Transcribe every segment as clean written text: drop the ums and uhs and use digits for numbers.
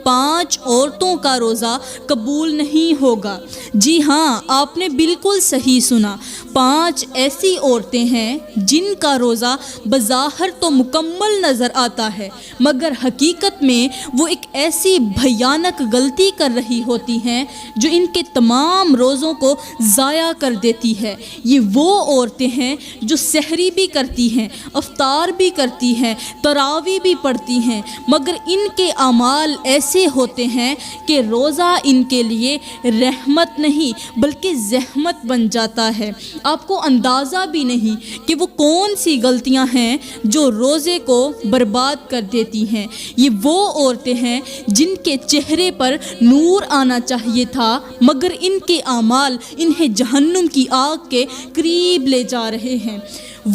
5 عورتوں کا روزہ قبول نہیں ہوگا۔ جی ہاں، آپ نے بالکل صحیح سنا، 5 ایسی عورتیں ہیں جن کا روزہ بظاہر تو مکمل نظر آتا ہے، مگر حقیقت میں وہ ایک ایسی بھیانک غلطی کر رہی ہوتی ہیں جو ان کے تمام روزوں کو ضائع کر دیتی ہے۔ یہ وہ عورتیں ہیں جو سحری بھی کرتی ہیں، افطار بھی کرتی ہیں، تراویح بھی پڑھتی ہیں، مگر ان کے اعمال ایسے ہوتے ہیں کہ روزہ ان کے لیے رحمت نہیں بلکہ زحمت بن جاتا ہے۔ آپ کو اندازہ بھی نہیں کہ وہ کون سی غلطیاں ہیں جو روزے کو برباد کر دیتی ہیں۔ یہ وہ عورتیں ہیں جن کے چہرے پر نور آنا چاہیے تھا، مگر ان کے اعمال انہیں جہنم کی آگ کے قریب لے جا رہے ہیں۔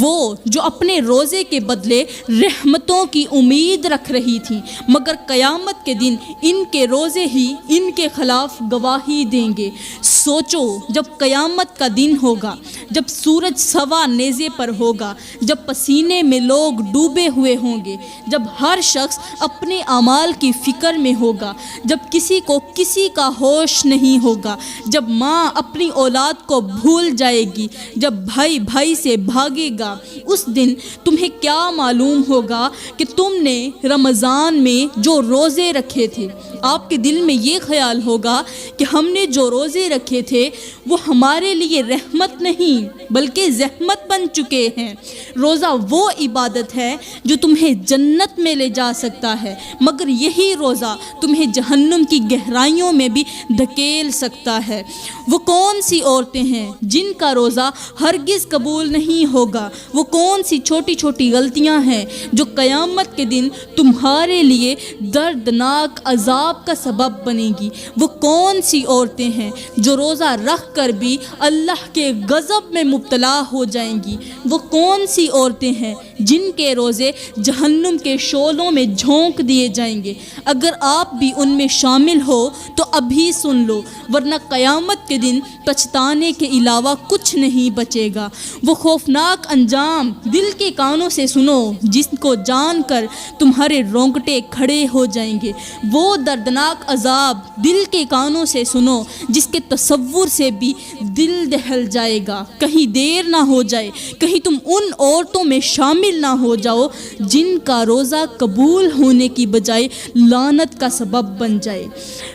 وہ جو اپنے روزے کے بدلے رحمتوں کی امید رکھ رہی تھیں، مگر قیامت کے دن ان کے روزے ہی ان کے خلاف گواہی دیں گے۔ سوچو، جب قیامت کا دن ہوگا، جب سورج سوا نیزے پر ہوگا، جب پسینے میں لوگ ڈوبے ہوئے ہوں گے، جب ہر شخص اپنے اعمال کی فکر میں ہوگا، جب کسی کو کسی کا ہوش نہیں ہوگا، جب ماں اپنی اولاد کو بھول جائے گی، جب بھائی بھائی سے بھاگے گا، اس دن تمہیں کیا معلوم ہوگا کہ تم نے رمضان میں جو روزے رکھے تھے۔ آپ کے دل میں یہ خیال ہوگا کہ ہم نے جو روزے رکھے تھے وہ ہمارے لیے رحمت نہیں بلکہ زحمت بن چکے ہیں۔ روزہ وہ عبادت ہے جو تمہیں جنت میں لے جا سکتا ہے، مگر یہی روزہ تمہیں جہنم کی گہرائیوں میں بھی دھکیل سکتا ہے۔ وہ کون سی عورتیں ہیں جن کا روزہ ہرگز قبول نہیں ہوگا؟ وہ کون سی چھوٹی چھوٹی غلطیاں ہیں جو قیامت کے دن تمہارے لیے دردناک عذاب کا سبب بنے گی؟ وہ کون سی عورتیں ہیں جو روزہ رکھ کر بھی اللہ کے غضب میں مبتلا ہو جائیں گی؟ وہ کون سی عورتیں ہیں جن کے روزے جہنم کے شعلوں میں جھونک دیے جائیں گے؟ اگر آپ بھی ان میں شامل ہو تو ابھی سن لو، ورنہ قیامت کے دن پچھتانے کے علاوہ کچھ نہیں بچے گا۔ وہ خوفناک انجام دل کے کانوں سے سنو جس کو جان کر تمہارے رونگٹے کھڑے ہو جائیں گے۔ وہ دردناک عذاب دل کے کانوں سے سنو جس کے تصور سے بھی دل دہل جائے گا۔ کہیں دیر نہ ہو جائے، کہیں تم ان عورتوں میں شامل نہ ہو جاؤ جن کا روزہ قبول ہونے کی بجائے لعنت کا سبب بن جائے۔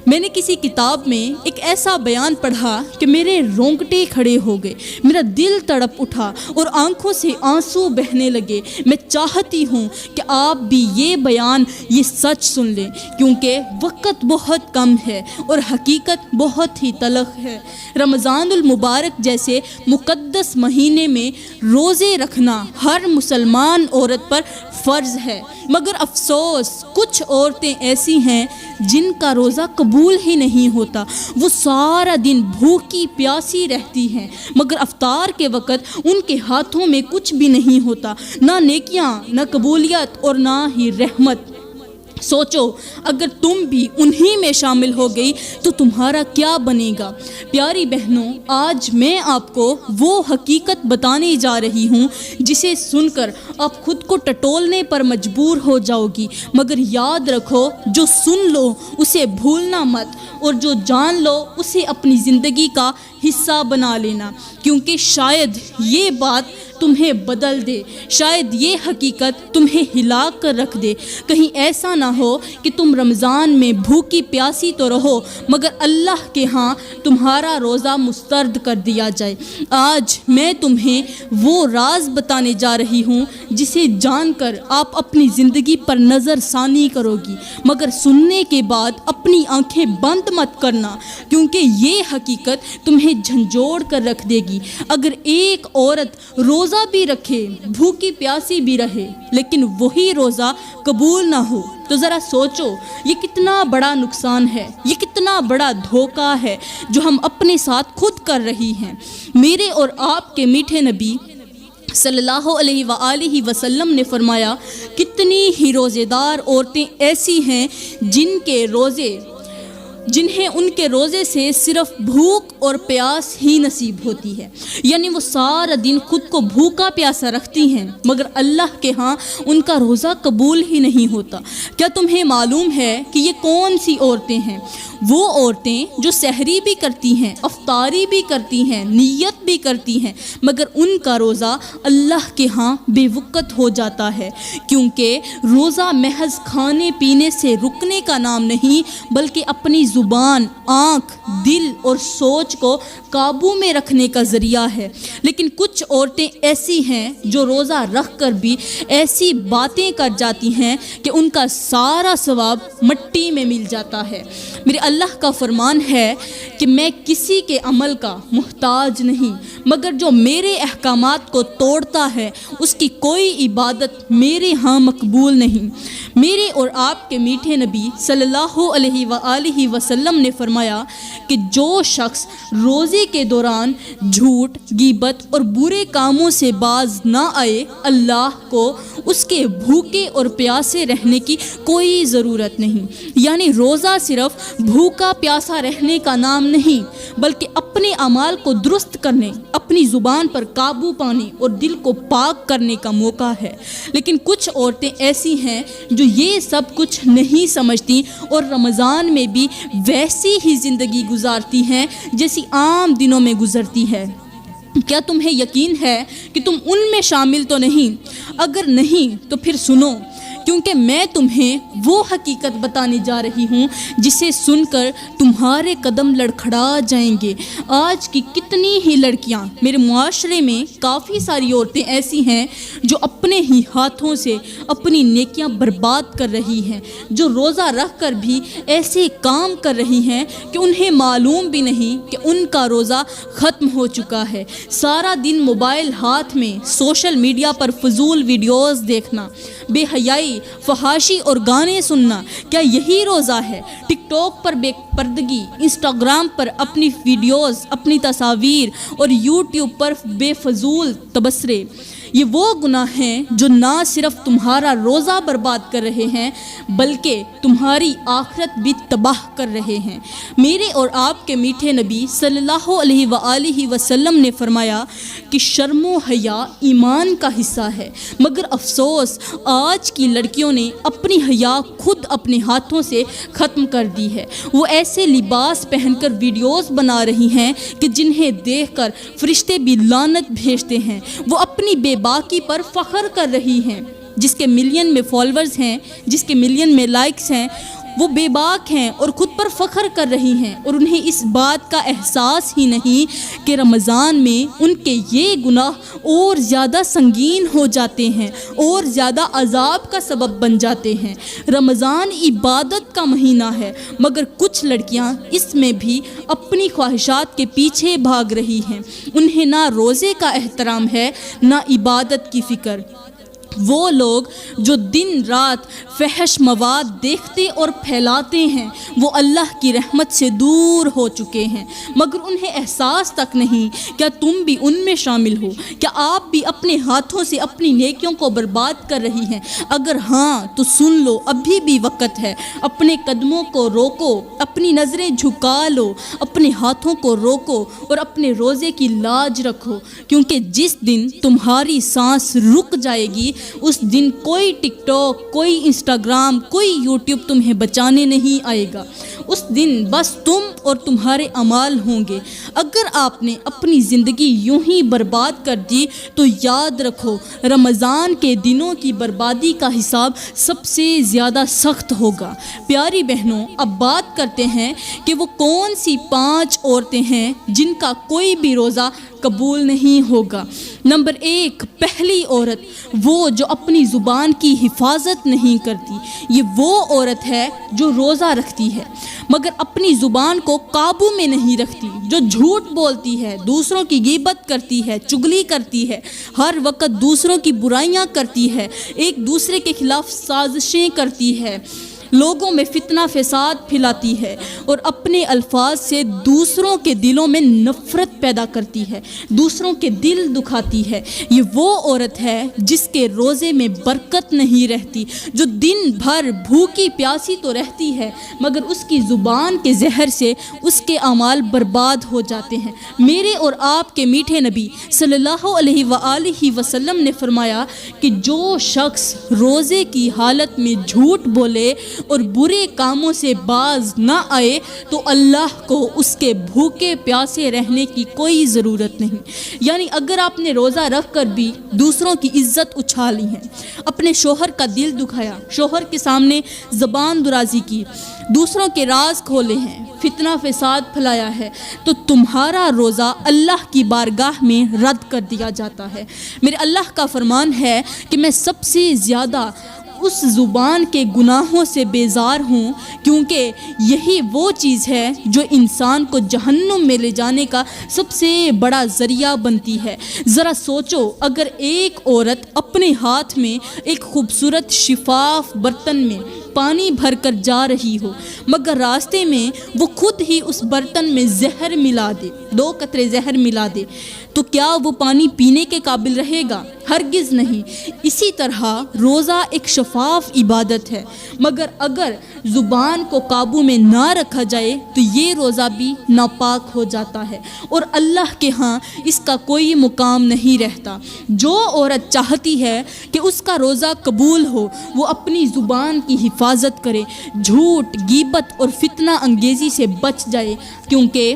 میں نے کسی کتاب میں ایک ایسا بیان پڑھا کہ میرے رونگٹے کھڑے ہو گئے، میرا دل تڑپ اٹھا اور آنکھوں سے آنسو بہنے لگے۔ میں چاہتی ہوں کہ آپ بھی یہ بیان، یہ سچ سن لیں، کیونکہ وقت بہت کم ہے اور حقیقت بہت ہی تلخ ہے۔ رمضان المبارک جیسے مقدس مہینے میں روزے رکھنا ہر مسلمان عورت پر فرض ہے، مگر افسوس کچھ عورتیں ایسی ہیں جن کا روزہ قبول ہی نہیں ہوتا۔ وہ سارا دن بھوکی پیاسی رہتی ہیں، مگر افطار کے وقت ان کے ہاتھوں میں کچھ بھی نہیں ہوتا، نہ نیکیاں، نہ قبولیت اور نہ ہی رحمت۔ سوچو، اگر تم بھی انہی میں شامل ہو گئی تو تمہارا کیا بنے گا؟ پیاری بہنوں، آج میں آپ کو وہ حقیقت بتانے جا رہی ہوں جسے سن کر آپ خود کو ٹٹولنے پر مجبور ہو جاؤ گی، مگر یاد رکھو، جو سن لو اسے بھولنا مت، اور جو جان لو اسے اپنی زندگی کا حصہ بنا لینا، کیونکہ شاید یہ بات تمہیں بدل دے، شاید یہ حقیقت تمہیں ہلا کر رکھ دے۔ کہیں ایسا نہ ہو کہ تم رمضان میں بھوکی پیاسی تو رہو مگر اللہ کے ہاں تمہارا روزہ مسترد کر دیا جائے۔ آج میں تمہیں وہ راز بتانے جا رہی ہوں جسے جان کر آپ اپنی زندگی پر نظر ثانی کرو گی، مگر سننے کے بعد اپنی آنکھیں بند مت کرنا، کیونکہ یہ حقیقت تمہیں جھنجھوڑ کر رکھ دے گی۔ اگر ایک عورت روزہ بھی رکھے، بھوکی پیاسی بھی رہے، لیکن وہی روزہ قبول نہ ہو تو ذرا سوچو یہ کتنا بڑا نقصان ہے، یہ کتنا بڑا دھوکہ ہے جو ہم اپنے ساتھ خود کر رہی ہیں۔ میرے اور آپ کے میٹھے نبی صلی اللہ علیہ وآلہ وسلم نے فرمایا، کتنی ہی روزے دار عورتیں ایسی ہیں جن کے روزے جنہیں ان کے روزے سے صرف بھوک اور پیاس ہی نصیب ہوتی ہے، یعنی وہ سارا دن خود کو بھوکا پیاسا رکھتی ہیں مگر اللہ کے ہاں ان کا روزہ قبول ہی نہیں ہوتا۔ کیا تمہیں معلوم ہے کہ یہ کون سی عورتیں ہیں؟ وہ عورتیں جو سحری بھی کرتی ہیں، افطاری بھی کرتی ہیں، نیت بھی کرتی ہیں، مگر ان کا روزہ اللہ کے ہاں بے وقت ہو جاتا ہے، کیونکہ روزہ محض کھانے پینے سے رکنے کا نام نہیں بلکہ اپنی زبان، آنکھ، دل اور سوچ کو قابو میں رکھنے کا ذریعہ ہے۔ لیکن کچھ عورتیں ایسی ہیں جو روزہ رکھ کر بھی ایسی باتیں کر جاتی ہیں کہ ان کا سارا ثواب مٹی میں مل جاتا ہے۔ میرے اللہ کا فرمان ہے کہ میں کسی کے عمل کا محتاج نہیں، مگر جو میرے احکامات کو توڑتا ہے اس کی کوئی عبادت میرے ہاں مقبول نہیں۔ میرے اور آپ کے میٹھے نبی صلی اللہ علیہ وآلہ وسلم نے فرمایا کہ جو شخص روزے کے دوران جھوٹ، غیبت اور برے کاموں سے باز نہ آئے، اللہ کو اس کے بھوکے اور پیاسے رہنے کی کوئی ضرورت نہیں۔ یعنی روزہ صرف بھوکا پیاسا رہنے کا نام نہیں بلکہ اپنے اعمال کو درست کرنے، اپنی زبان پر قابو پانے اور دل کو پاک کرنے کا موقع ہے۔ لیکن کچھ عورتیں ایسی ہیں جو یہ سب کچھ نہیں سمجھتی اور رمضان میں بھی ویسی ہی زندگی گزارتی ہیں جیسی عام دنوں میں گزرتی ہے۔ کیا تمہیں یقین ہے کہ تم ان میں شامل تو نہیں؟ اگر نہیں تو پھر سنو، کیونکہ میں تمہیں وہ حقیقت بتانے جا رہی ہوں جسے سن کر تمہارے قدم لڑکھڑا جائیں گے۔ آج کی کتنی ہی لڑکیاں، میرے معاشرے میں کافی ساری عورتیں ایسی ہیں جو اپنے ہی ہاتھوں سے اپنی نیکیاں برباد کر رہی ہیں، جو روزہ رکھ کر بھی ایسے کام کر رہی ہیں کہ انہیں معلوم بھی نہیں کہ ان کا روزہ ختم ہو چکا ہے۔ سارا دن موبائل ہاتھ میں، سوشل میڈیا پر فضول ویڈیوز دیکھنا، بے حیائی، فحاشی اور گانے سننا، کیا یہی روزہ ہے؟ ٹک ٹاک پر بے پردگی، انسٹاگرام پر اپنی ویڈیوز، اپنی تصاویر اور یوٹیوب پر بے فضول تبصرے، یہ وہ گناہ ہیں جو نہ صرف تمہارا روزہ برباد کر رہے ہیں بلکہ تمہاری آخرت بھی تباہ کر رہے ہیں۔ میرے اور آپ کے میٹھے نبی صلی اللہ علیہ وآلہ وسلم نے فرمایا کہ شرم و حیا ایمان کا حصہ ہے، مگر افسوس آج کی لڑکیوں نے اپنی حیا خود اپنے ہاتھوں سے ختم کر دی ہے۔ وہ ایسے لباس پہن کر ویڈیوز بنا رہی ہیں کہ جنہیں دیکھ کر فرشتے بھی لعنت بھیجتے ہیں۔ وہ اپنی بے باکی پر فخر کر رہی ہیں۔ جس کے ملین میں فالورز ہیں، جس کے ملین میں لائکس ہیں، وہ بے باک ہیں اور خود پر فخر کر رہی ہیں، اور انہیں اس بات کا احساس ہی نہیں کہ رمضان میں ان کے یہ گناہ اور زیادہ سنگین ہو جاتے ہیں اور زیادہ عذاب کا سبب بن جاتے ہیں۔ رمضان عبادت کا مہینہ ہے، مگر کچھ لڑکیاں اس میں بھی اپنی خواہشات کے پیچھے بھاگ رہی ہیں۔ انہیں نہ روزے کا احترام ہے، نہ عبادت کی فکر۔ وہ لوگ جو دن رات فحش مواد دیکھتے اور پھیلاتے ہیں وہ اللہ کی رحمت سے دور ہو چکے ہیں، مگر انہیں احساس تک نہیں۔ کیا تم بھی ان میں شامل ہو؟ کیا آپ بھی اپنے ہاتھوں سے اپنی نیکیوں کو برباد کر رہی ہیں؟ اگر ہاں تو سن لو، ابھی بھی وقت ہے۔ اپنے قدموں کو روکو، اپنی نظریں جھکا لو، اپنے ہاتھوں کو روکو اور اپنے روزے کی لاج رکھو، کیونکہ جس دن تمہاری سانس رک جائے گی اس دن کوئی ٹک ٹاک، کوئی انسٹاگرام، کوئی یوٹیوب تمہیں بچانے نہیں آئے گا۔ اس دن بس تم اور تمہارے اعمال ہوں گے۔ اگر آپ نے اپنی زندگی یوں ہی برباد کر دی تو یاد رکھو رمضان کے دنوں کی بربادی کا حساب سب سے زیادہ سخت ہوگا۔ پیاری بہنوں، اب بات کرتے ہیں کہ وہ کون سی 5 عورتیں ہیں جن کا کوئی بھی روزہ قبول نہیں ہوگا۔ نمبر 1، پہلی عورت وہ جو اپنی زبان کی حفاظت نہیں کرتی۔ یہ وہ عورت ہے جو روزہ رکھتی ہے مگر اپنی زبان کو قابو میں نہیں رکھتی، جو جھوٹ بولتی ہے، دوسروں کی غیبت کرتی ہے، چغلی کرتی ہے، ہر وقت دوسروں کی برائیاں کرتی ہے، ایک دوسرے کے خلاف سازشیں کرتی ہے، لوگوں میں فتنہ فساد پھیلاتی ہے اور اپنے الفاظ سے دوسروں کے دلوں میں نفرت پیدا کرتی ہے، دوسروں کے دل دکھاتی ہے۔ یہ وہ عورت ہے جس کے روزے میں برکت نہیں رہتی، جو دن بھر بھوکی پیاسی تو رہتی ہے مگر اس کی زبان کے زہر سے اس کے اعمال برباد ہو جاتے ہیں۔ میرے اور آپ کے میٹھے نبی صلی اللہ علیہ وآلہ وسلم نے فرمایا کہ جو شخص روزے کی حالت میں جھوٹ بولے اور برے کاموں سے باز نہ آئے تو اللہ کو اس کے بھوکے پیاسے رہنے کی کوئی ضرورت نہیں۔ یعنی اگر آپ نے روزہ رکھ کر بھی دوسروں کی عزت اچھالی ہے، اپنے شوہر کا دل دکھایا، شوہر کے سامنے زبان درازی کی، دوسروں کے راز کھولے ہیں، فتنہ فساد پھیلایا ہے، تو تمہارا روزہ اللہ کی بارگاہ میں رد کر دیا جاتا ہے۔ میرے اللہ کا فرمان ہے کہ میں سب سے زیادہ اس زبان کے گناہوں سے بیزار ہوں، کیونکہ یہی وہ چیز ہے جو انسان کو جہنم میں لے جانے کا سب سے بڑا ذریعہ بنتی ہے۔ ذرا سوچو، اگر ایک عورت اپنے ہاتھ میں ایک خوبصورت شفاف برتن میں پانی بھر کر جا رہی ہو مگر راستے میں وہ خود ہی اس برتن میں زہر ملا دے، 2 قطرے زہر ملا دے، تو کیا وہ پانی پینے کے قابل رہے گا؟ ہرگز نہیں۔ اسی طرح روزہ ایک شفاف عبادت ہے، مگر اگر زبان کو قابو میں نہ رکھا جائے تو یہ روزہ بھی ناپاک ہو جاتا ہے اور اللہ کے ہاں اس کا کوئی مقام نہیں رہتا۔ جو عورت چاہتی ہے کہ اس کا روزہ قبول ہو وہ اپنی زبان کی حفاظت کرے، جھوٹ، غیبت اور فتنہ انگیزی سے بچ جائے، کیونکہ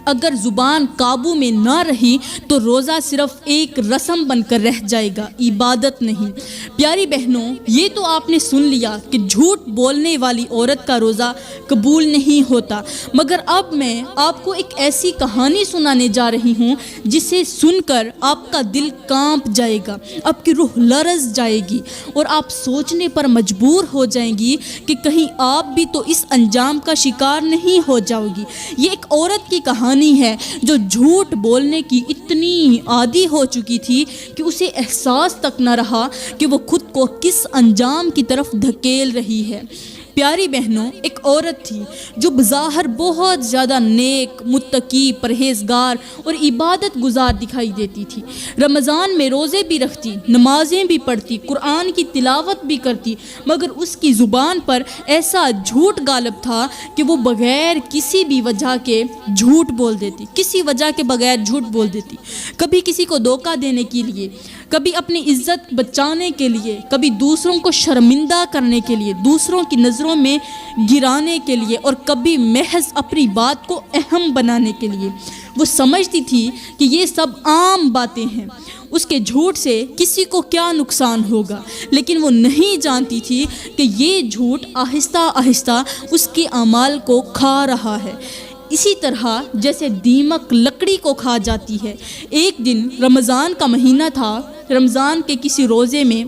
اگر زبان قابو میں نہ رہی تو روزہ صرف ایک رسم بن کر رہ جائے گا، عبادت نہیں۔ پیاری بہنوں، یہ تو آپ نے سن لیا کہ جھوٹ بولنے والی عورت کا روزہ قبول نہیں ہوتا، مگر اب میں آپ کو ایک ایسی کہانی سنانے جا رہی ہوں جسے سن کر آپ کا دل کانپ جائے گا، آپ کی روح لرز جائے گی اور آپ سوچنے پر مجبور ہو جائیں گی کہ کہیں آپ بھی تو اس انجام کا شکار نہیں ہو جاؤ گی۔ یہ ایک عورت کی کہانی ہے جو جھوٹ بولنے کی اتنی عادی ہو چکی تھی کہ اسے احساس تک نہ رہا کہ وہ خود کو کس انجام کی طرف دھکیل رہی ہے۔ پیاری بہنوں، ایک عورت تھی جو بظاہر بہت زیادہ نیک، متقی، پرہیزگار اور عبادت گزار دکھائی دیتی تھی۔ رمضان میں روزے بھی رکھتی، نمازیں بھی پڑھتی، قرآن کی تلاوت بھی کرتی، مگر اس کی زبان پر ایسا جھوٹ غالب تھا کہ وہ بغیر کسی بھی وجہ کے جھوٹ بول دیتی، کسی وجہ کے بغیر جھوٹ بول دیتی، کبھی کسی کو دھوکہ دینے کے لیے، کبھی اپنی عزت بچانے کے لیے، کبھی دوسروں کو شرمندہ کرنے کے لیے، دوسروں کی نظروں میں گرانے کے لیے، اور کبھی محض اپنی بات کو اہم بنانے کے لیے۔ وہ سمجھتی تھی کہ یہ سب عام باتیں ہیں، اس کے جھوٹ سے کسی کو کیا نقصان ہوگا، لیکن وہ نہیں جانتی تھی کہ یہ جھوٹ آہستہ آہستہ اس کے اعمال کو کھا رہا ہے، اسی طرح جیسے دیمک لکڑی کو کھا جاتی ہے۔ ایک دن رمضان کا مہینہ تھا، رمضان کے کسی روزے میں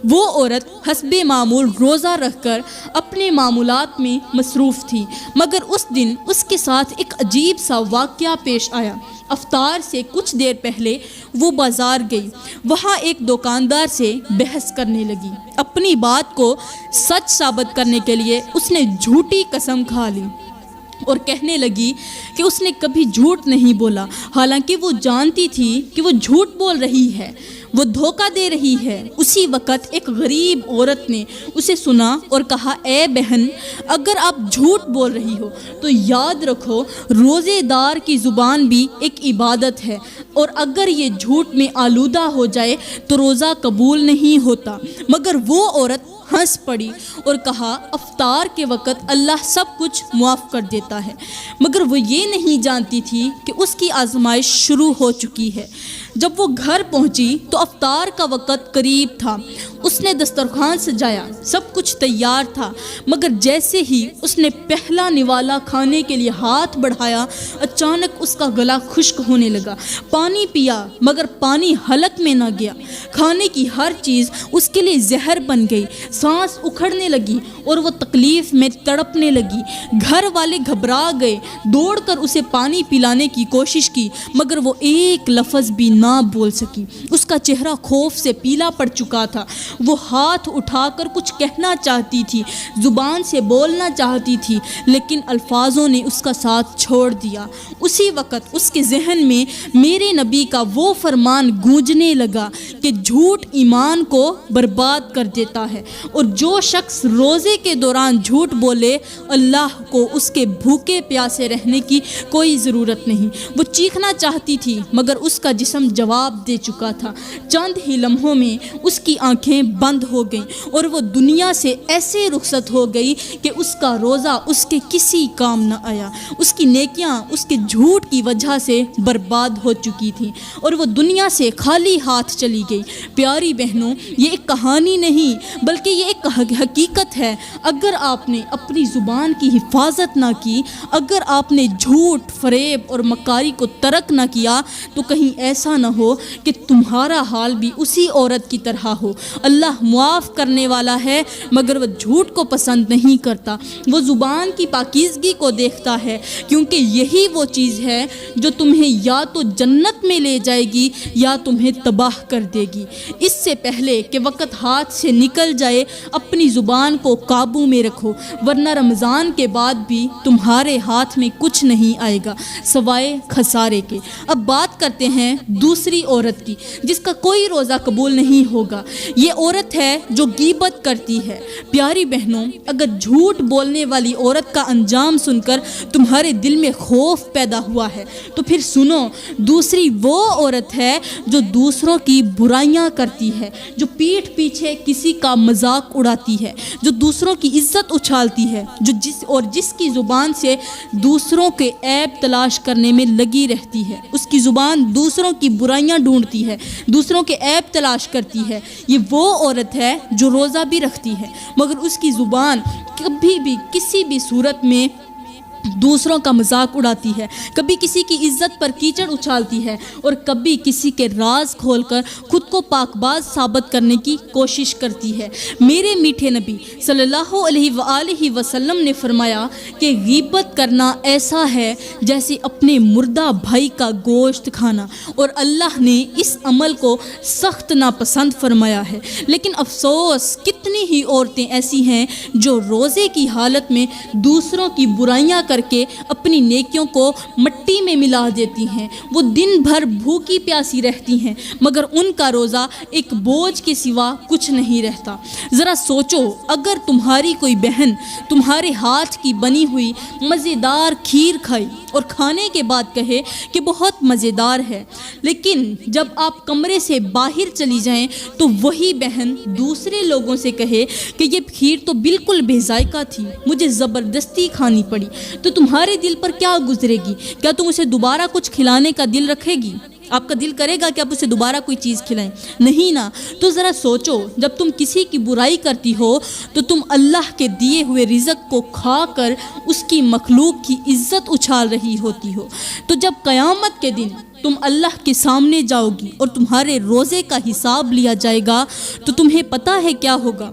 وہ عورت حسب معمول روزہ رکھ کر اپنے معمولات میں مصروف تھی، مگر اس دن اس کے ساتھ ایک عجیب سا واقعہ پیش آیا۔ افطار سے کچھ دیر پہلے وہ بازار گئی، وہاں ایک دکاندار سے بحث کرنے لگی۔ اپنی بات کو سچ ثابت کرنے کے لیے اس نے جھوٹی قسم کھا لی اور کہنے لگی کہ اس نے کبھی جھوٹ نہیں بولا، حالانکہ وہ جانتی تھی کہ وہ جھوٹ بول رہی ہے، وہ دھوکہ دے رہی ہے۔ اسی وقت ایک غریب عورت نے اسے سنا اور کہا، اے بہن، اگر آپ جھوٹ بول رہی ہو تو یاد رکھو روزے دار کی زبان بھی ایک عبادت ہے، اور اگر یہ جھوٹ میں آلودہ ہو جائے تو روزہ قبول نہیں ہوتا۔ مگر وہ عورت ہنس پڑی اور کہا، افطار کے وقت اللہ سب کچھ معاف کر دیتا ہے، مگر وہ یہ نہیں جانتی تھی کہ اس کی آزمائش شروع ہو چکی ہے۔ جب وہ گھر پہنچی تو افطار کا وقت قریب تھا۔ اس نے دسترخوان سجایا، سب کچھ تیار تھا، مگر جیسے ہی اس نے پہلا نوالا کھانے کے لیے ہاتھ بڑھایا، اچانک اس کا گلا خشک ہونے لگا۔ پانی پیا مگر پانی حلق میں نہ گیا، کھانے کی ہر چیز اس کے لیے زہر بن گئی، سانس اکھڑنے لگی اور وہ تکلیف میں تڑپنے لگی۔ گھر والے گھبرا گئے، دوڑ کر اسے پانی پلانے کی کوشش کی، مگر وہ ایک لفظ بھی نہ بول سکی۔ اس کا چہرہ خوف سے پیلا پڑ چکا تھا۔ وہ ہاتھ اٹھا کر کچھ کہنا چاہتی تھی، زبان سے بولنا چاہتی تھی، لیکن الفاظوں نے اس کا ساتھ چھوڑ دیا۔ اسی وقت اس کے ذہن میں میرے نبی کا وہ فرمان گونجنے لگا کہ جھوٹ ایمان کو برباد کر دیتا ہے، اور جو شخص روزے کے دوران جھوٹ بولے اللہ کو اس کے بھوکے پیاسے رہنے کی کوئی ضرورت نہیں۔ وہ چیخنا چاہتی تھی مگر اس کا جسم جواب دے چکا تھا۔ چند ہی لمحوں میں اس کی آنکھیں بند ہو گئیں اور وہ دنیا سے ایسے رخصت ہو گئی کہ اس کا روزہ اس کے کسی کام نہ آیا۔ اس کی نیکیاں اس کے جھوٹ کی وجہ سے برباد ہو چکی تھیں اور وہ دنیا سے خالی ہاتھ چلی گئی۔ پیاری بہنوں، یہ ایک کہانی نہیں بلکہ یہ ایک حقیقت ہے۔ اگر آپ نے اپنی زبان کی حفاظت نہ کی، اگر آپ نے جھوٹ، فریب اور مکاری کو ترک نہ کیا، تو کہیں ایسا نہ ہو کہ تمہارا حال بھی اسی عورت کی طرح ہو۔ اللہ معاف کرنے والا ہے مگر وہ جھوٹ کو پسند نہیں کرتا۔ وہ زبان کی پاکیزگی کو دیکھتا ہے، کیونکہ یہی وہ چیز ہے جو تمہیں یا تو جنت میں لے جائے گی یا تمہیں تباہ کر دے گی۔ اس سے پہلے کہ وقت ہاتھ سے نکل جائے اپنی زبان کو قابو میں رکھو، ورنہ رمضان کے بعد بھی تمہارے ہاتھ میں کچھ نہیں آئے گا سوائے خسارے کے۔ اب بات کرتے ہیں دوسری عورت کی جس کا کوئی روزہ قبول نہیں ہوگا۔ یہ عورت ہے جو غیبت کرتی ہے۔ پیاری بہنوں، اگر جھوٹ بولنے والی عورت کا انجام سن کر تمہارے دل میں خوف پیدا ہوا ہے تو پھر سنو، دوسری وہ عورت ہے جو دوسروں کی برائیاں کرتی ہے، جو پیٹھ پیچھے کسی کا مذاق اڑاتی ہے، جو دوسروں کی عزت اچھالتی ہے، جس کی زبان سے دوسروں کے عیب تلاش کرنے میں لگی رہتی ہے۔ اس کی زبان دوسروں کی برائیاں ڈھونڈتی ہے، دوسروں کے عیب تلاش کرتی ہے۔ یہ وہ عورت ہے جو روزہ بھی رکھتی ہے مگر اس کی زبان کبھی بھی کسی بھی صورت میں دوسروں کا مذاق اڑاتی ہے، کبھی کسی کی عزت پر کیچڑ اچھالتی ہے اور کبھی کسی کے راز کھول کر خود کو پاک باز ثابت کرنے کی کوشش کرتی ہے۔ میرے میٹھے نبی صلی اللہ علیہ وآلہ وسلم نے فرمایا کہ غیبت کرنا ایسا ہے جیسے اپنے مردہ بھائی کا گوشت کھانا، اور اللہ نے اس عمل کو سخت ناپسند فرمایا ہے۔ لیکن افسوس، کتنی ہی عورتیں ایسی ہیں جو روزے کی حالت میں دوسروں کی برائیاں کر کے اپنی نیکیوں کو مٹی میں ملا دیتی ہیں۔ وہ دن بھر بھوکی پیاسی رہتی ہیں مگر ان کا روزہ ایک بوجھ کے سوا کچھ نہیں رہتا۔ ذرا سوچو، اگر تمہاری کوئی بہن تمہارے ہاتھ کی بنی ہوئی مزیدار کھیر کھائی اور کھانے کے بعد کہے کہ بہت مزیدار ہے، لیکن جب آپ کمرے سے باہر چلی جائیں تو وہی بہن دوسرے لوگوں سے کہے کہ یہ کھیر تو بالکل بے ذائقہ تھی، مجھے زبردستی کھانی پڑی، تو تمہارے دل پر کیا گزرے گی؟ کیا تم اسے دوبارہ کچھ کھلانے کا دل رکھے گی؟ آپ کا دل کرے گا کہ آپ اسے دوبارہ کوئی چیز کھلائیں؟ نہیں نا۔ تو ذرا سوچو، جب تم کسی کی برائی کرتی ہو تو تم اللہ کے دیے ہوئے رزق کو کھا کر اس کی مخلوق کی عزت اچھال رہی ہوتی ہو۔ تو جب قیامت کے دن تم اللہ کے سامنے جاؤ گی اور تمہارے روزے کا حساب لیا جائے گا تو تمہیں پتہ ہے کیا ہوگا؟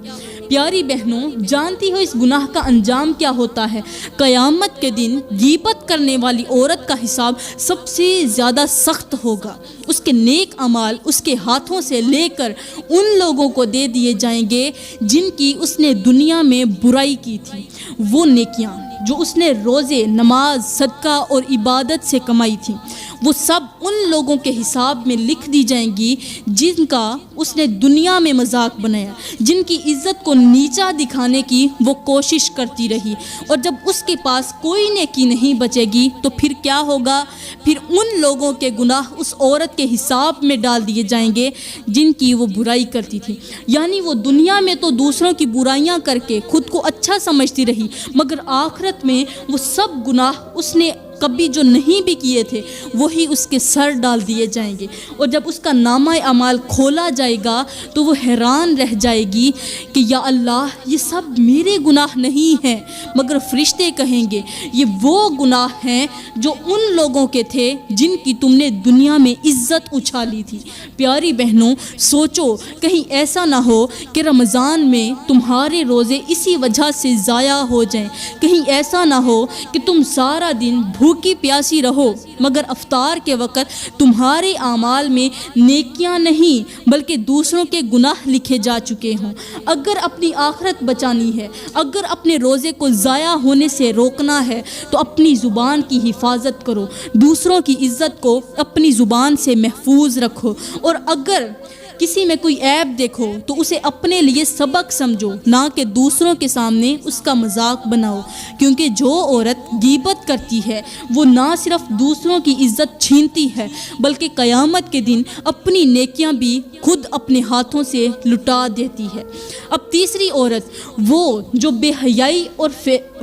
پیاری بہنوں، جانتی ہو اس گناہ کا انجام کیا ہوتا ہے؟ قیامت کے دن غیبت کرنے والی عورت کا حساب سب سے زیادہ سخت ہوگا۔ اس کے نیک اعمال اس کے ہاتھوں سے لے کر ان لوگوں کو دے دیے جائیں گے جن کی اس نے دنیا میں برائی کی تھی۔ وہ نیکیاں جو اس نے روزے، نماز، صدقہ اور عبادت سے کمائی تھی، وہ سب ان لوگوں کے حساب میں لکھ دی جائیں گی جن کا اس نے دنیا میں مذاق بنایا، جن کی عزت کو نیچا دکھانے کی وہ کوشش کرتی رہی۔ اور جب اس کے پاس کوئی نیکی نہیں بچے گی تو پھر کیا ہوگا؟ پھر ان لوگوں کے گناہ اس عورت کے حساب میں ڈال دیے جائیں گے جن کی وہ برائی کرتی تھی۔ یعنی وہ دنیا میں تو دوسروں کی برائیاں کر کے خود کو اچھا سمجھتی رہی، مگر آخرت میں وہ سب گناہ اس نے کبھی جو نہیں بھی کیے تھے وہی اس کے سر ڈال دیے جائیں گے۔ اور جب اس کا نامہ اعمال کھولا جائے گا تو وہ حیران رہ جائے گی کہ یا اللہ، یہ سب میرے گناہ نہیں ہیں، مگر فرشتے کہیں گے یہ وہ گناہ ہیں جو ان لوگوں کے تھے جن کی تم نے دنیا میں عزت اچھالی تھی۔ پیاری بہنوں، سوچو کہیں ایسا نہ ہو کہ رمضان میں تمہارے روزے اسی وجہ سے ضائع ہو جائیں، کہیں ایسا نہ ہو کہ تم سارا دن بھوکی پیاسی رہو مگر افطار کے وقت تمہارے اعمال میں نیکیاں نہیں بلکہ دوسروں کے گناہ لکھے جا چکے ہوں۔ اگر اپنی آخرت بچانی ہے، اگر اپنے روزے کو ضائع ہونے سے روکنا ہے تو اپنی زبان کی حفاظت کرو، دوسروں کی عزت کو اپنی زبان سے محفوظ رکھو، اور اگر کسی میں کوئی عیب دیکھو تو اسے اپنے لیے سبق سمجھو، نہ کہ دوسروں کے سامنے اس کا مذاق بناؤ، کیونکہ جو عورت غیبت کرتی ہے وہ نہ صرف دوسروں کی عزت چھینتی ہے بلکہ قیامت کے دن اپنی نیکیاں بھی خود اپنے ہاتھوں سے لٹا دیتی ہے۔ اب تیسری عورت وہ جو بے حیائی اور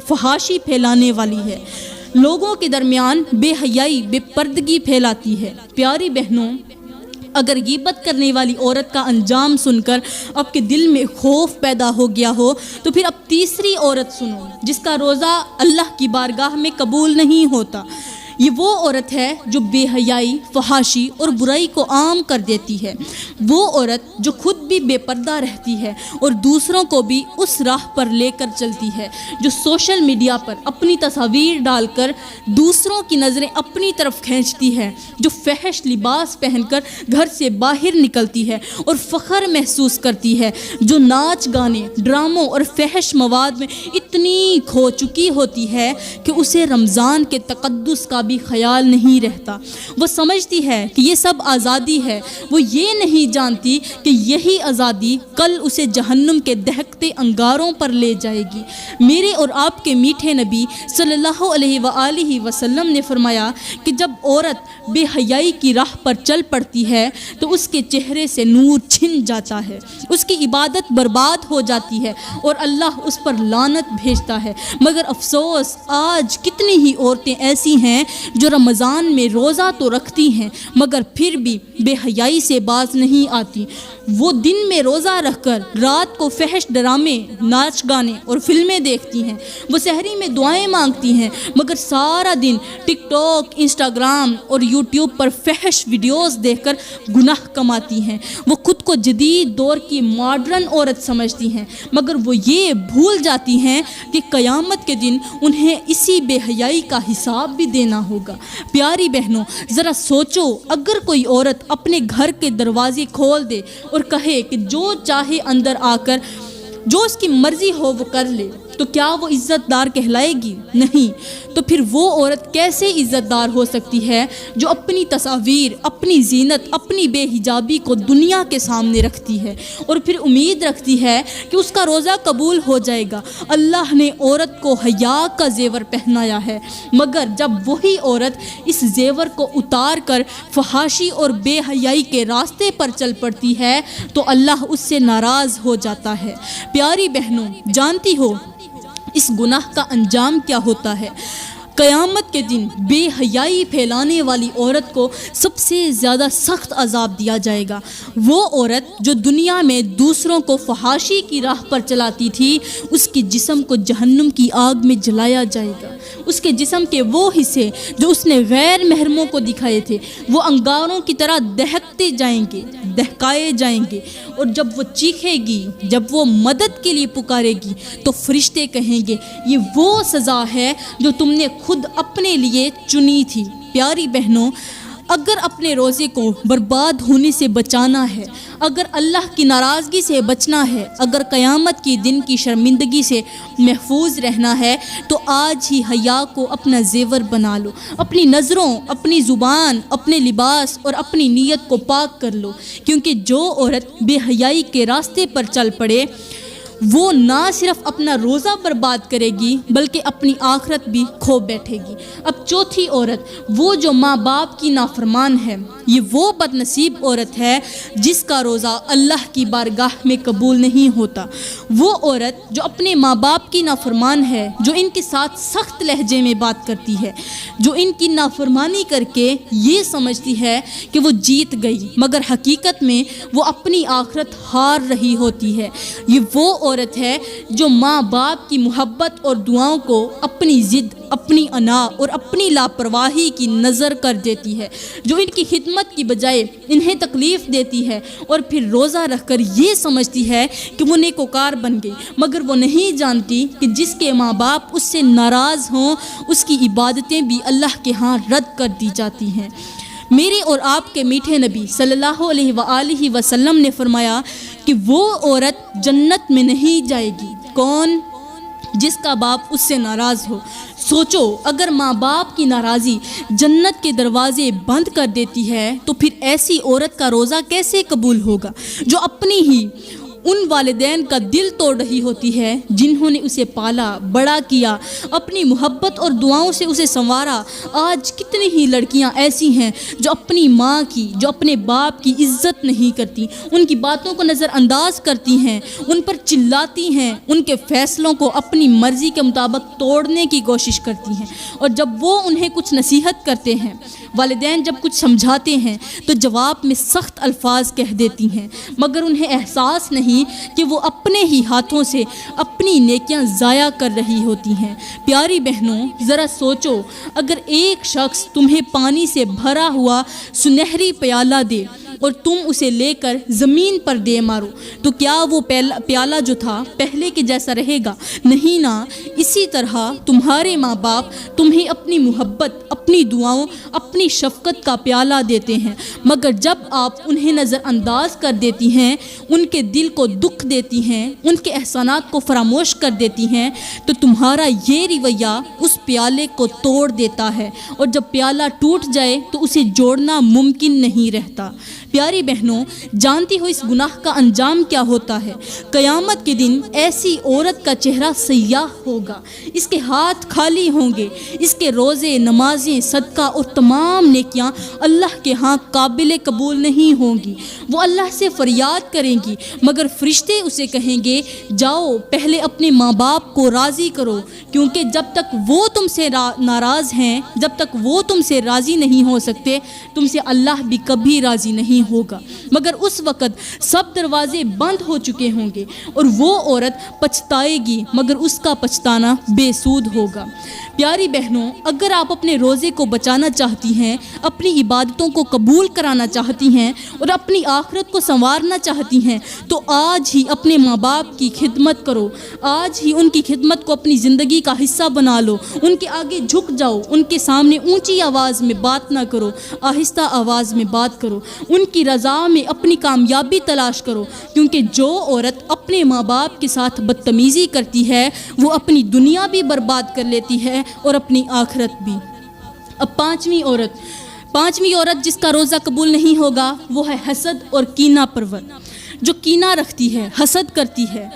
فحاشی پھیلانے والی ہے، لوگوں کے درمیان بے حیائی بے پردگی پھیلاتی ہے۔ پیاری بہنوں، اگر غیبت کرنے والی عورت کا انجام سن کر آپ کے دل میں خوف پیدا ہو گیا ہو تو پھر اب تیسری عورت سنو جس کا روزہ اللہ کی بارگاہ میں قبول نہیں ہوتا۔ یہ وہ عورت ہے جو بے حیائی، فحاشی اور برائی کو عام کر دیتی ہے، وہ عورت جو خود بھی بے پردہ رہتی ہے اور دوسروں کو بھی اس راہ پر لے کر چلتی ہے، جو سوشل میڈیا پر اپنی تصاویر ڈال کر دوسروں کی نظریں اپنی طرف کھینچتی ہے، جو فحش لباس پہن کر گھر سے باہر نکلتی ہے اور فخر محسوس کرتی ہے، جو ناچ گانے، ڈراموں اور فحش مواد میں اتنی کھو چکی ہوتی ہے کہ اسے رمضان کے تقدس کا بھی خیال نہیں رہتا۔ وہ سمجھتی ہے کہ یہ سب آزادی ہے، وہ یہ نہیں جانتی کہ یہی آزادی کل اسے جہنم کے دہکتے انگاروں پر لے جائے گی۔ میرے اور آپ کے میٹھے نبی صلی اللہ علیہ وآلہ وسلم نے فرمایا کہ جب عورت بے حیائی کی راہ پر چل پڑتی ہے تو اس کے چہرے سے نور چھن جاتا ہے، اس کی عبادت برباد ہو جاتی ہے اور اللہ اس پر لعنت بھیجتا ہے۔ مگر افسوس، آج کتنی ہی عورتیں ایسی ہیں جو رمضان میں روزہ تو رکھتی ہیں مگر پھر بھی بے حیائی سے باز نہیں آتی۔ وہ دن میں روزہ رکھ کر رات کو فحش ڈرامے، ناچ گانے اور فلمیں دیکھتی ہیں، وہ سحری میں دعائیں مانگتی ہیں مگر سارا دن ٹک ٹاک، انسٹاگرام اور یوٹیوب پر فحش ویڈیوز دیکھ کر گناہ کماتی ہیں۔ وہ خود کو جدید دور کی ماڈرن عورت سمجھتی ہیں مگر وہ یہ بھول جاتی ہیں کہ قیامت کے دن انہیں اسی بے حیائی کا حساب بھی دینا ہوگا۔ پیاری بہنوں، ذرا سوچو، اگر کوئی عورت اپنے گھر کے دروازے کھول دے اور کہے کہ جو چاہے اندر آ کر جو اس کی مرضی ہو وہ کر لے، تو کیا وہ عزت دار کہلائے گی؟ نہیں۔ تو پھر وہ عورت کیسے عزت دار ہو سکتی ہے جو اپنی تصاویر، اپنی زینت، اپنی بے حجابی کو دنیا کے سامنے رکھتی ہے اور پھر امید رکھتی ہے کہ اس کا روزہ قبول ہو جائے گا؟ اللہ نے عورت کو حیا کا زیور پہنایا ہے مگر جب وہی عورت اس زیور کو اتار کر فحاشی اور بے حیائی کے راستے پر چل پڑتی ہے تو اللہ اس سے ناراض ہو جاتا ہے۔ پیاری بہنوں، جانتی ہو اس گناہ کا انجام کیا ہوتا ہے؟ قیامت کے دن بے حیائی پھیلانے والی عورت کو سب سے زیادہ سخت عذاب دیا جائے گا۔ وہ عورت جو دنیا میں دوسروں کو فحاشی کی راہ پر چلاتی تھی، اس کے جسم کو جہنم کی آگ میں جلایا جائے گا۔ اس کے جسم کے وہ حصے جو اس نے غیر محرموں کو دکھائے تھے وہ انگاروں کی طرح دہکتے جائیں گے، دہکائے جائیں گے، اور جب وہ چیخے گی، جب وہ مدد کے لیے پکارے گی تو فرشتے کہیں گے یہ وہ سزا ہے جو تم نے خود اپنے لیے چنی تھی۔ پیاری بہنوں، اگر اپنے روزے کو برباد ہونے سے بچانا ہے، اگر اللہ کی ناراضگی سے بچنا ہے، اگر قیامت کی دن کی شرمندگی سے محفوظ رہنا ہے تو آج ہی حیا کو اپنا زیور بنا لو۔ اپنی نظروں، اپنی زبان، اپنے لباس اور اپنی نیت کو پاک کر لو، کیونکہ جو عورت بے حیائی کے راستے پر چل پڑے وہ نہ صرف اپنا روزہ برباد کرے گی بلکہ اپنی آخرت بھی کھو بیٹھے گی۔ اب چوتھی عورت، وہ جو ماں باپ کی نافرمان ہے، یہ وہ بد نصیب عورت ہے جس کا روزہ اللہ کی بارگاہ میں قبول نہیں ہوتا۔ وہ عورت جو اپنے ماں باپ کی نافرمان ہے، جو ان کے ساتھ سخت لہجے میں بات کرتی ہے، جو ان کی نافرمانی کر کے یہ سمجھتی ہے کہ وہ جیت گئی مگر حقیقت میں وہ اپنی آخرت ہار رہی ہوتی ہے۔ یہ وہ عورت ہے جو ماں باپ کی محبت اور دعاؤں کو اپنی ضد، اپنی انا اور اپنی لاپرواہی کی نظر کر دیتی ہے، جو ان کی خدمت کی بجائے انہیں تکلیف دیتی ہے اور پھر روزہ رکھ کر یہ سمجھتی ہے کہ وہ نیکوکار بن گئی، مگر وہ نہیں جانتی کہ جس کے ماں باپ اس سے ناراض ہوں اس کی عبادتیں بھی اللہ کے ہاں رد کر دی جاتی ہیں۔ میرے اور آپ کے میٹھے نبی صلی اللہ علیہ وآلہ وسلم نے فرمایا کہ وہ عورت جنت میں نہیں جائے گی۔ کون؟ جس کا باپ اس سے ناراض ہو۔ سوچو، اگر ماں باپ کی ناراضی جنت کے دروازے بند کر دیتی ہے تو پھر ایسی عورت کا روزہ کیسے قبول ہوگا جو اپنی ہی ان والدین کا دل توڑ رہی ہوتی ہے جنہوں نے اسے پالا بڑا کیا، اپنی محبت اور دعاؤں سے اسے سنوارا۔ آج کتنی ہی لڑکیاں ایسی ہیں جو اپنی ماں کی، جو اپنے باپ کی عزت نہیں کرتی، ان کی باتوں کو نظر انداز کرتی ہیں، ان پر چلاتی ہیں، ان کے فیصلوں کو اپنی مرضی کے مطابق توڑنے کی کوشش کرتی ہیں، اور جب وہ انہیں کچھ نصیحت کرتے ہیں، والدین جب کچھ سمجھاتے ہیں تو جواب میں سخت الفاظ کہہ دیتی ہیں، مگر انہیں احساس نہیں کہ وہ اپنے ہی ہاتھوں سے اپنی نیکیاں ضائع کر رہی ہوتی ہیں۔ پیاری بہنوں، ذرا سوچو، اگر ایک شخص تمہیں پانی سے بھرا ہوا سنہری پیالہ دے اور تم اسے لے کر زمین پر دے مارو تو کیا وہ پیالہ جو تھا پہلے کے جیسا رہے گا؟ نہیں نا۔ اسی طرح تمہارے ماں باپ تمہیں اپنی محبت، اپنی دعاؤں، اپنی شفقت کا پیالہ دیتے ہیں، مگر جب آپ انہیں نظر انداز کر دیتی ہیں، ان کے دل کو دکھ دیتی ہیں، ان کے احسانات کو فراموش کر دیتی ہیں، تو تمہارا یہ رویہ اس پیالے کو توڑ دیتا ہے، اور جب پیالہ ٹوٹ جائے تو اسے جوڑنا ممکن نہیں رہتا۔ پیاری بہنوں، جانتی ہو اس گناہ کا انجام کیا ہوتا ہے؟ قیامت کے دن ایسی عورت کا چہرہ سیاہ ہوگا، اس کے ہاتھ خالی ہوں گے، اس کے روزے، نمازیں، صدقہ اور تمام نیکیاں اللہ کے ہاں قابل قبول نہیں ہوں گی۔ وہ اللہ سے فریاد کریں گی، مگر فرشتے اسے کہیں گے جاؤ پہلے اپنے ماں باپ کو راضی کرو، کیونکہ جب تک وہ تم سے ناراض ہیں، جب تک وہ تم سے راضی نہیں ہو سکتے، تم سے اللہ بھی کبھی راضی نہیں ہوگا۔ مگر اس وقت سب دروازے بند ہو چکے ہوں گے اور وہ عورت پچھتائے گی، مگر اس کا پچھتانا بے سود ہوگا۔ پیاری بہنوں، اگر آپ اپنے روزے کو بچانا چاہتی ہیں، اپنی عبادتوں کو قبول کرانا چاہتی ہیں اور اپنی آخرت کو سنوارنا چاہتی ہیں تو آج ہی اپنے ماں باپ کی خدمت کرو، آج ہی ان کی خدمت کو اپنی زندگی کا حصہ بنا لو، ان کے آگے جھک جاؤ، ان کے سامنے اونچی آواز میں بات نہ کرو، آہستہ آواز میں بات کرو، ان کی رضا میں اپنی کامیابی تلاش کرو، کیونکہ جو عورت اپنے ماں باپ کے ساتھ بدتمیزی کرتی ہے وہ اپنی دنیا بھی برباد کر لیتی ہے اور اپنی آخرت بھی۔ اب پانچویں عورت جس کا روزہ قبول نہیں ہوگا وہ ہے حسد اور کینہ پرور، جو کینہ رکھتی ہے، حسد کرتی ہے۔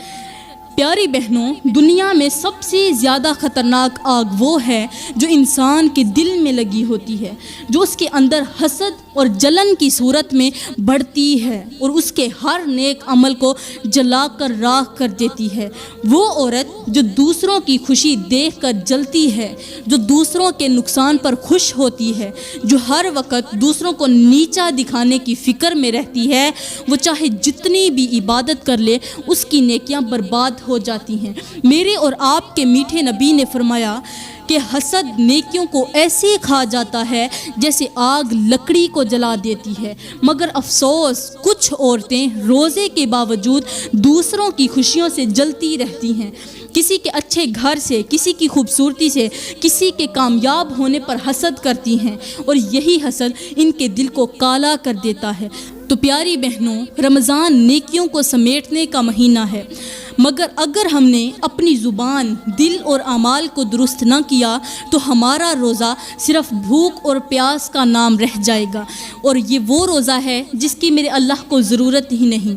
پیاری بہنوں، دنیا میں سب سے زیادہ خطرناک آگ وہ ہے جو انسان کے دل میں لگی ہوتی ہے، جو اس کے اندر حسد اور جلن کی صورت میں بڑھتی ہے اور اس کے ہر نیک عمل کو جلا کر راکھ کر دیتی ہے۔ وہ عورت جو دوسروں کی خوشی دیکھ کر جلتی ہے، جو دوسروں کے نقصان پر خوش ہوتی ہے، جو ہر وقت دوسروں کو نیچا دکھانے کی فکر میں رہتی ہے، وہ چاہے جتنی بھی عبادت کر لے اس کی نیکیاں برباد ہو جاتی ہیں۔ میرے اور آپ کے میٹھے نبی نے فرمایا کہ حسد نیکیوں کو ایسے کھا جاتا ہے جیسے آگ لکڑی کو جلا دیتی ہے، مگر افسوس کچھ عورتیں روزے کے باوجود دوسروں کی خوشیوں سے جلتی رہتی ہیں، کسی کے اچھے گھر سے، کسی کی خوبصورتی سے، کسی کے کامیاب ہونے پر حسد کرتی ہیں، اور یہی حسد ان کے دل کو کالا کر دیتا ہے۔ تو پیاری بہنوں، رمضان نیکیوں کو سمیٹنے کا مہینہ ہے، مگر اگر ہم نے اپنی زبان، دل اور اعمال کو درست نہ کیا تو ہمارا روزہ صرف بھوک اور پیاس کا نام رہ جائے گا، اور یہ وہ روزہ ہے جس کی میرے اللہ کو ضرورت ہی نہیں۔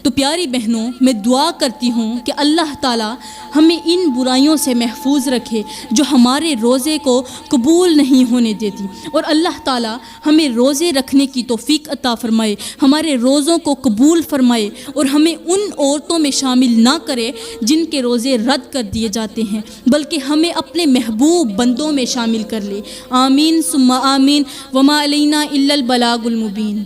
تو پیاری بہنوں، میں دعا کرتی ہوں کہ اللہ تعالیٰ ہمیں ان برائیوں سے محفوظ رکھے جو ہمارے روزے کو قبول نہیں ہونے دیتی، اور اللہ تعالیٰ ہمیں روزے رکھنے کی توفیق عطا فرمائے، ہمارے روزوں کو قبول فرمائے، اور ہمیں ان عورتوں میں شامل نہ کرے جن کے روزے رد کر دیے جاتے ہیں، بلکہ ہمیں اپنے محبوب بندوں میں شامل کر لے۔ آمین ثم آمین، وما علینا الا البلاغ المبین۔